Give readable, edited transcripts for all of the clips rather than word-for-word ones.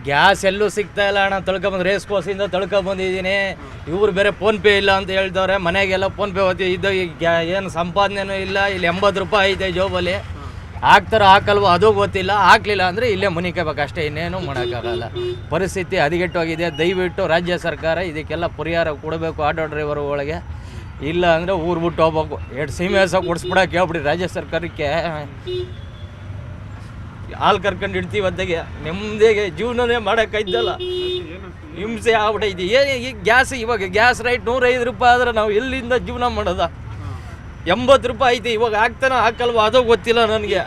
Gas ಎಲ್ಲೂ ಸಿಗ್ತಾ ಇಲ್ಲ ಅಣ್ಣ. ತಳ್ಕೊಂಬಂದು ರೇಸ್ ಕೋರ್ಸಿಂದ ತಳ್ಕೊಂಬಂದಿದ್ದೀನಿ. ಇವ್ರು ಬೇರೆ ಫೋನ್ಪೇ ಇಲ್ಲ ಅಂತ ಹೇಳ್ತವ್ರೆ. ಮನೆಗೆಲ್ಲ ಫೋನ್ಪೇ ಹೋಗ್ತೀವಿ. ಇದು ಏನು ಸಂಪಾದನೆನೂ ಇಲ್ಲ. ಇಲ್ಲಿ 80 ರೂಪಾಯಿ ಐತೆ ಜೋಬಲ್ಲಿ. ಹಾಕ್ತಾರೋ ಹಾಕಲ್ವೋ ಅದು ಗೊತ್ತಿಲ್ಲ. ಹಾಕ್ಲಿಲ್ಲ ಅಂದರೆ ಇಲ್ಲೇ ಮುನಿಕಬೇಕು ಅಷ್ಟೇ, ಇನ್ನೇನು ಮಾಡೋಕ್ಕಾಗಲ್ಲ. ಪರಿಸ್ಥಿತಿ ಹದಗೆಟ್ಟೋಗಿದೆ. ದಯವಿಟ್ಟು ರಾಜ್ಯ ಸರ್ಕಾರ ಇದಕ್ಕೆಲ್ಲ ಪರಿಹಾರ ಕೊಡಬೇಕು ಆಟೋ ಡ್ರೈವರ್ಗಳಿಗೆ. ಇಲ್ಲ ಅಂದರೆ ಊರು ಬಿಟ್ಟು ಹೋಗ್ಬೇಕು. 2 ಸೀಮೆಸ ಕೊಡಿಸ್ಬಿಡೋಕೆ ಹೇಳ್ಬಿಡಿ ರಾಜ್ಯ ಸರ್ಕಾರಕ್ಕೆ. ಹಾಲು ಕರ್ಕೊಂಡು ಇಡ್ತೀವಿ ಅದ್ದಾಗೆ ನೆಮ್ಮದಿಗೆ ಜೀವನನೇ ಮಾಡೋಕ್ಕಾಯ್ತಲ್ಲ. ಹಿಂಸೆ ಆಗ್ಬಿಟ್ಟೈತಿ. ಏನು ಈ ಗ್ಯಾಸ್, ಇವಾಗ ಗ್ಯಾಸ್ ರೈಟ್ 105 ರೂಪಾಯಿ ಆದರೆ ನಾವು ಎಲ್ಲಿಂದ ಜೀವನ ಮಾಡೋದ? 80 ರೂಪಾಯಿ ಐತಿ. ಇವಾಗ ಹಾಕ್ತಾನೋ ಹಾಕಲ್ವ ಅದು ಗೊತ್ತಿಲ್ಲ ನನಗೆ.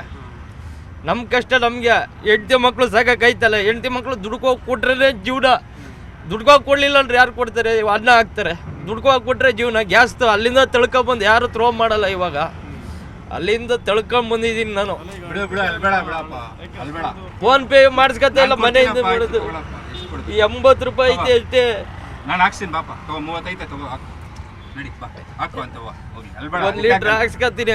ನಮ್ಮ ಕಷ್ಟ ನಮಗೆ. ಹೆಂಡತಿ ಮಕ್ಕಳು ಸಾಕಾಯ್ತಲ್ಲ. ಹೆಂಡತಿ ಮಕ್ಕಳು ದುಡ್ಕೋಗಿ ಕೊಟ್ರೆ ಜೀವನ. ದುಡ್ಕೋಗಿ ಕೊಡಲಿಲ್ಲ ಅಂದ್ರೆ ಯಾರು ಕೊಡ್ತಾರೆ? ಅನ್ನ ಹಾಕ್ತಾರೆ. ದುಡ್ಕೋಗಿ ಕೊಟ್ಟರೆ ಜೀವನ. ಗ್ಯಾಸ್ದು ಅಲ್ಲಿಂದ ತಳ್ಕೊಂಬಂದು ಯಾರು ಥ್ರೋ ಮಾಡಲ್ಲ. ಇವಾಗ ಅಲ್ಲಿಂದ ತಳ್ಕೊಂಬಂದಿದ್ದೀನಿ ನಾನು. ಫೋನ್ ಪೇ ಮಾಡಿಸ್ಕೊತಾ ಇಲ್ಲ ಮನೆಯಿಂದ ಮಾಡೋದು. 80 ರೂಪಾಯಿ ಐತೆ ಅಷ್ಟೇ. ನಾನು ಹಾಕ್ತೀನಿ ಬಾಪ. 30 ಐತೆ ತಗೋ, ಹಾಕು ಅಂತ. 1 ಲೀಟ್ರ್ ಹಾಕ್ಸ್ಕೊತೀನಿ.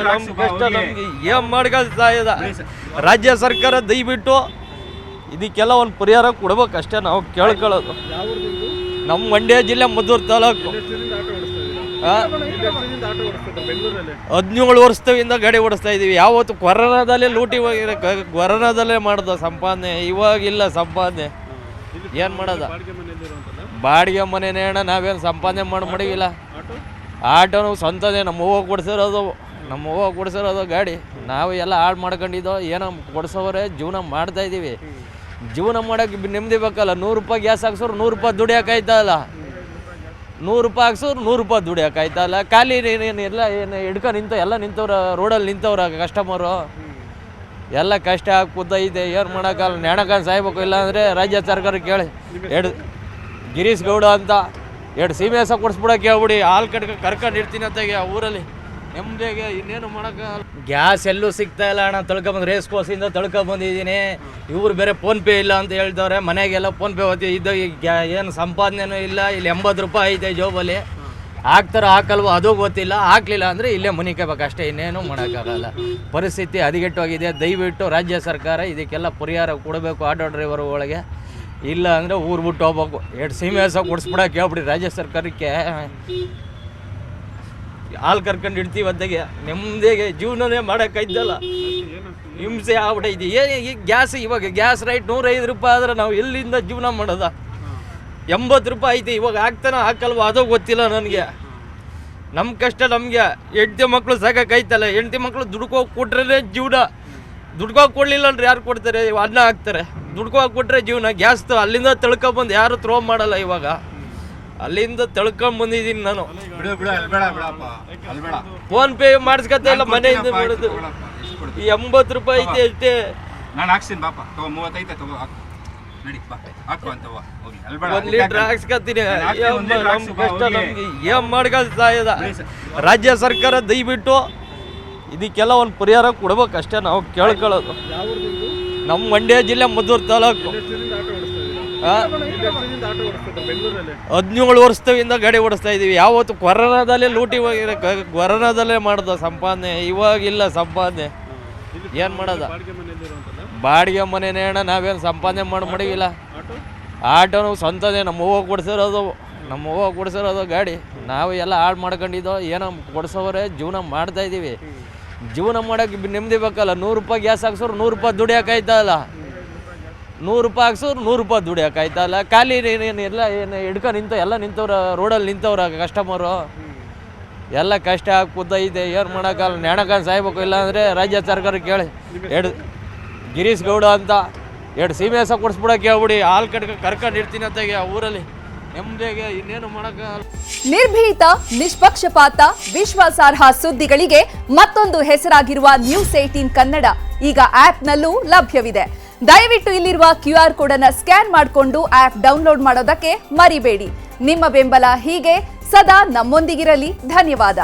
ನಮ್ಮ ಕಷ್ಟ ನಮ್ಗೆ ಏನ್ ಮಾಡ್ಕೊಳ್ತಾ ಇದ ರಾಜ್ಯ ಸರ್ಕಾರ. ದಯವಿಟ್ಟು ಇದಕ್ಕೆಲ್ಲ ಒಂದು ಪರಿಹಾರ ಕೊಡ್ಬೇಕು ಅಷ್ಟೇ ನಾವು ಕೇಳ್ಕೊಳ್ಳೋದು. ನಮ್ಮ ಮಂಡ್ಯ ಜಿಲ್ಲೆ ಮದ್ದೂರು ತಾಲೂಕು. 17 ವರ್ಷದಿಂದ ಗಾಡಿ ಓಡಿಸ್ತಾ ಇದೀವಿ. ಯಾವತ್ತು ಕೊರೋನಾದಲ್ಲೇ ಲೂಟಿ ಹೋಗಿದೆ. ಕೊರೋನಾದಲ್ಲೇ ಮಾಡ್ದ ಸಂಪಾದನೆ. ಇವಾಗಿಲ್ಲ ಸಂಪಾದನೆ. ಏನು ಮಾಡೋದ? ಬಾಡಿಗೆ ಮನೆನೇ ಅಣ್ಣ. ನಾವೇನು ಸಂಪಾದನೆ ಮಡಗಿಲ್ಲ. ಆಟೋನು ಸ್ವಂತದೇ. ನಮ್ಮ ಹೂವು ಕೊಡಿಸಿರೋದು ಗಾಡಿ. ನಾವು ಎಲ್ಲ ಹಾಳು ಮಾಡ್ಕೊಂಡಿದ್ದೋ ಏನೋ ಕೊಡಿಸೋರೆ. ಜೀವನ ಮಾಡ್ತಾಯಿದ್ದೀವಿ. ಜೀವನ ಮಾಡೋಕ್ಕೆ ನೆಮ್ಮದಿ ಬೇಕಲ್ಲ. 100 ರೂಪಾಯಿ ಗ್ಯಾಸ್ ಹಾಕ್ಸೋರು 100 ರೂಪಾಯಿ ದುಡಿಯೋಕ್ಕಾಯ್ತಲ್ಲ. 100 ರೂಪಾಯಿ ಹಾಕ್ಸೋರು 100 ರೂಪಾಯಿ ದುಡಿಯೋಕ್ಕಾಯ್ತಲ್ಲ. ಖಾಲಿ ಎಲ್ಲ ಏನು ಎಲ್ಲ ನಿಂತವ್ರ ರೋಡಲ್ಲಿ ನಿಂತವ್ರ ಕಸ್ಟಮರು. ಎಲ್ಲ ಕಷ್ಟ ಆಗಿ ಕೂತೈತೆ. ಏನು ಮಾಡೋಕ್ಕಲ್ಲ. ನೆಣಕ ಸಾಯ್ಬೇಕು. ಇಲ್ಲಾಂದರೆ ರಾಜ್ಯ ಸರ್ಕಾರ ಕೇಳಿ. ಗಿರೀಶ್ ಗೌಡ ಅಂತ 2 ಸೀಮೆಸ ಕೊಡಿಸ್ಬಿಡೋಕೆ ಹೇಳ್ಬಿಡಿ. ಹಾಲು ಕರ್ಕೊಂಡು ಇರ್ತೀನಿ ಅಂತಾಗೆ ಊರಲ್ಲಿ ನೆಮ್ಮದಿಗೆ. ಇನ್ನೇನು ಮಾಡೋಕ್ಕಾಗಲ್ಲ. ಗ್ಯಾಸ್ ಎಲ್ಲೂ ಸಿಗ್ತಾ ಇಲ್ಲ ಅಣ್ಣ. ತಳ್ಕೊಂಬಂದು ರೇಸ್ ಕೋರ್ಸಿಂದ ತಳ್ಕೊಂಬಂದಿದ್ದೀನಿ. ಇವ್ರು ಬೇರೆ ಫೋನ್ಪೇ ಇಲ್ಲ ಅಂತ ಹೇಳ್ತವ್ರೆ. ಮನೆಗೆಲ್ಲ ಫೋನ್ಪೇ ಹೋಗ್ತೀವಿ. ಇದು ಏನು ಸಂಪಾದನೆನೂ ಇಲ್ಲ. ಇಲ್ಲಿ 80 ರೂಪಾಯಿ ಐತೆ ಜೋಬಲ್ಲಿ. ಹಾಕ್ತಾರೋ ಹಾಕಲ್ವೋ ಅದು ಗೊತ್ತಿಲ್ಲ. ಹಾಕ್ಲಿಲ್ಲ ಅಂದರೆ ಇಲ್ಲೇ ಮುನಿಕಬೇಕು ಅಷ್ಟೇ, ಇನ್ನೇನು ಮಾಡೋಕ್ಕಾಗಲ್ಲ. ಪರಿಸ್ಥಿತಿ ಹದಗೆಟ್ಟೋಗಿದೆ. ದಯವಿಟ್ಟು ರಾಜ್ಯ ಸರ್ಕಾರ ಇದಕ್ಕೆಲ್ಲ ಪರಿಹಾರ ಕೊಡಬೇಕು ಆಟೋ ಡ್ರೈವರ್ಗಳಿಗೆ. ಇಲ್ಲ ಅಂದರೆ ಊರು ಬಿಟ್ಟು ಹೋಗ್ಬೇಕು. 2 ಸೀಮೆಸ ಕೊಡಿಸ್ಬಿಡೋಕೆ ಹೇಳ್ಬಿಡಿ ರಾಜ್ಯ ಸರ್ಕಾರಕ್ಕೆ. ಹಾಲು ಕರ್ಕೊಂಡು ಇಡ್ತೀವಿ ಅದ್ದಾಗೆ ನೆಮ್ಮದಿಗೆ ಜೀವನನೇ ಮಾಡೋಕ್ಕಾಯ್ತಲ್ಲ. ಹಿಂಸೆ ಆಗ್ಬಿಟ್ಟೈತಿ. ಏನು ಈ ಗ್ಯಾಸ್, ಇವಾಗ ಗ್ಯಾಸ್ ರೈಟ್ 105 ರೂಪಾಯಿ ಆದರೆ ನಾವು ಎಲ್ಲಿಂದ ಜೀವನ ಮಾಡೋದ? 80 ರೂಪಾಯಿ ಐತಿ. ಇವಾಗ ಹಾಕ್ತಾನೋ ಹಾಕಲ್ವ ಅದು ಗೊತ್ತಿಲ್ಲ ನನಗೆ. ನಮ್ಮ ಕಷ್ಟ ನಮಗೆ. ಹೆಂಡತಿ ಮಕ್ಕಳು ಸಾಕಾಯ್ತಲ್ಲ. ಹೆಂಡತಿ ಮಕ್ಕಳು ದುಡ್ಕೋಗಿ ಕೊಟ್ರೆ ಜೀವನ. ದುಡ್ಕೋಗಿ ಕೊಡಲಿಲ್ಲ ಅಂದ್ರೆ ಯಾರು ಕೊಡ್ತಾರೆ? ಅನ್ನ ಹಾಕ್ತಾರೆ. ದುಡ್ಕೋಗಿ ಕೊಟ್ಟರೆ ಜೀವನ. ಗ್ಯಾಸ್ದು ಅಲ್ಲಿಂದ ತಳ್ಕೊಂಬಂದು ಯಾರು ಥ್ರೋ ಮಾಡಲ್ಲ. ಇವಾಗ ಅಲ್ಲಿಂದ ತಳ್ಕೊಂಬಂದಿದ್ದೀನಿ ನಾನು. ಫೋನ್ ಪೇ ಮಾಡಿಸ್ಕೊತಾ ಇಲ್ಲ ಮನೆಯಿಂದ ಮಾಡೋದು. 80 ರೂಪಾಯಿ ಐತೆ ಅಷ್ಟೇ. ನಾನು ಹಾಕ್ತೀನಿ ಬಾಪ. 30 ಐತೆ ತಗೋ, ಹಾಕು ಅಂತ. 1 ಲೀಟ್ರ್ ಹಾಕ್ಸ್ಕೊತೀನಿ. ನಮ್ಮ ಕಷ್ಟ ನಮ್ಗೆ ಏನ್ ಮಾಡ್ಕೊಳ್ತಾ ಇದ ರಾಜ್ಯ ಸರ್ಕಾರ. ದಯವಿಟ್ಟು ಇದಕ್ಕೆಲ್ಲ ಒಂದು ಪರಿಹಾರ ಕೊಡ್ಬೇಕು ಅಷ್ಟೇ ನಾವು ಕೇಳ್ಕೊಳ್ಳೋದು. ನಮ್ಮ ಮಂಡ್ಯ ಜಿಲ್ಲೆ ಮದ್ದೂರು ತಾಲೂಕು. 17 ವರ್ಷದಿಂದ ಗಾಡಿ ಓಡಿಸ್ತಾ ಇದೀವಿ. ಯಾವತ್ತು ಕೊರೋನಾದಲ್ಲೇ ಲೂಟಿ ಹೋಗಿದೆ. ಕೊರೋನಾದಲ್ಲೇ ಮಾಡ್ದ ಸಂಪಾದನೆ. ಇವಾಗಿಲ್ಲ ಸಂಪಾದನೆ. ಏನು ಮಾಡೋದ? ಬಾಡಿಗೆ ಮನೆನೇ ಅಣ್ಣ. ನಾವೇನು ಸಂಪಾದನೆ ಮಡಗಿಲ್ಲ. ಆಟೋನು ಸ್ವಂತದೇ. ನಮ್ಮ ಹೂವು ಕೊಡಿಸಿರೋದು ಗಾಡಿ. ನಾವು ಎಲ್ಲ ಹಾಳು ಮಾಡ್ಕೊಂಡಿದ್ದೋ ಏನೋ ಕೊಡಿಸೋರೆ. ಜೀವನ ಮಾಡ್ತಾಯಿದ್ದೀವಿ. ಜೀವನ ಮಾಡೋಕ್ಕೆ ನೆಮ್ಮದಿ ಬೇಕಲ್ಲ. 100 ರೂಪಾಯಿ ಗ್ಯಾಸ್ ಹಾಕ್ಸೋರು 100 ರೂಪಾಯಿ ದುಡಿಯೋಕ್ಕಾಯ್ತಲ್ಲ. 100 ರೂಪಾಯಿ ಹಾಕ್ಸೋರು 100 ರೂಪಾಯಿ ದುಡಿಯೋಕ್ಕಾಯ್ತಲ್ಲ. ಖಾಲಿ ಎಲ್ಲ ನಿಂತವ್ರ ರೋಡಲ್ಲಿ ನಿಂತವ್ರ ಕಸ್ಟಮರು. ಎಲ್ಲ ಕಷ್ಟ ಆಗಿ ಕೂತೈತೆ. ಏನು ಮಾಡೋಕ್ಕಲ್ಲ. ನೆಣಕ ಸಾಯ್ಬೇಕು. ಇಲ್ಲಾಂದರೆ ರಾಜ್ಯ ಸರ್ಕಾರ ಕೇಳಿ. ಗಿರೀಶ್ ಗೌಡ ಅಂತ 2 ಸೀಮೆಸ ಕೊಡಿಸ್ಬಿಡೋಕೆ ಹೇಳ್ಬಿಡಿ. ಹಾಲು ಕರ್ಕೊಂಡು ಇರ್ತೀನಿ ಅಂತಾಗೆ ಊರಲ್ಲಿ ನೆಮ್ಮದಿಗೆ. ಇನ್ನೇನು ಮಾಡೋಕ್ಕಾಗಲ್ಲ. ನಿರ್ಭೀತ, ನಿಷ್ಪಕ್ಷಪಾತ, ವಿಶ್ವಾಸಾರ್ಹ ಸುದ್ದಿಗಳಿಗೆ ಮತ್ತೊಂದು ಹೆಸರಾಗಿರುವ ನ್ಯೂಸ್ 18 ಕನ್ನಡ ಈಗ ಆಪ್ನಲ್ಲೂ ಲಭ್ಯವಿದೆ. ದಯವಿಟ್ಟು ಇಲ್ಲಿರುವ QR ಕೋಡ್ ಅನ್ನು ಸ್ಕ್ಯಾನ್ ಮಾಡಿಕೊಂಡು ಆಪ್ ಡೌನ್ಲೋಡ್ ಮಾಡೋದಕ್ಕೆ ಮರಿಬೇಡಿ. ನಿಮ್ಮ ಬೆಂಬಲ ಹೀಗೆ ಸದಾ ನಮ್ಮೊಂದಿಗಿರಲಿ. ಧನ್ಯವಾದ.